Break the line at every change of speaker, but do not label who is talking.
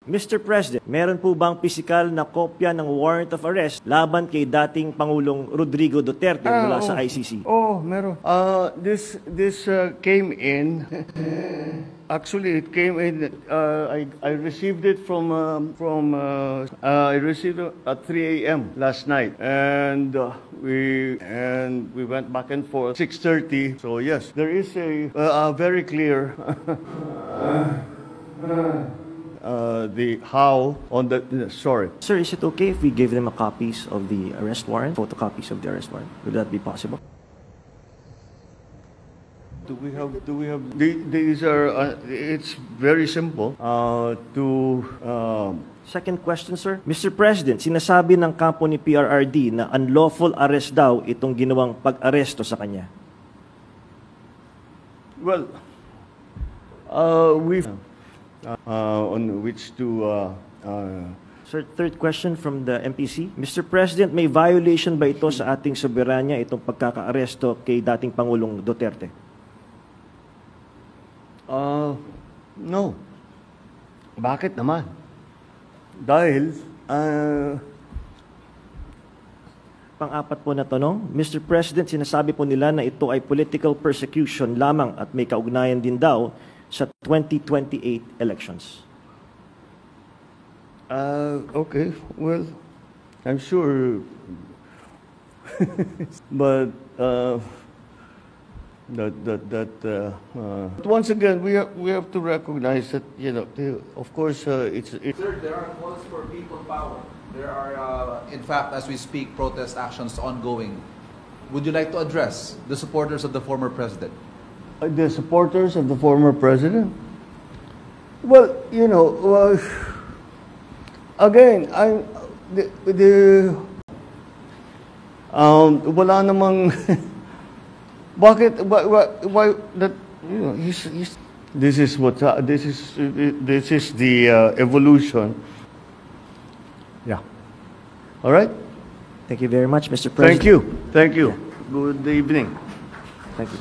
Mr. President, meron po bang pisikal na kopya ng warrant of arrest laban kay dating Pangulong Rodrigo Duterte mula sa ICC?
Oh, meron. This came in. Actually, it came in. I received it I received it at 3 a.m. last night, and we went back and forth 6:30. So yes, there is a very clear. Sorry.
Sir, is it okay if we give them a copies of the arrest warrant, photocopies of the arrest warrant? Would that be possible?
These are, it's very simple,
Second question, sir. Mr. President, sinasabi ng kampo ni PRRD na unlawful arrest daw itong ginawang pag-aresto sa kanya.
Well, on which to...
Sir, third question from the MPC. Mr. President, may violation ba ito sa ating soberanya, itong pagkaka-aresto kay dating Pangulong Duterte?
No. Bakit naman? Dahil,
Pang-apat po na tanong, Mr. President, sinasabi po nila na ito ay political persecution lamang at may kaugnayan din daw sa 2028 elections.
Okay, well, I'm sure, but once again, we have to recognize that, you know, of course, it's.
Sir, there are calls for people power. There are, in fact, as we speak, protest actions ongoing. Would you like to address the supporters of the former president?
The supporters of the former president? Well, you know, again, wala namang. Bakit? Why that? You know, this is the evolution. Yeah. All right.
Thank you very much, Mr. President.
Thank you. Thank you. Good evening.
Thank you.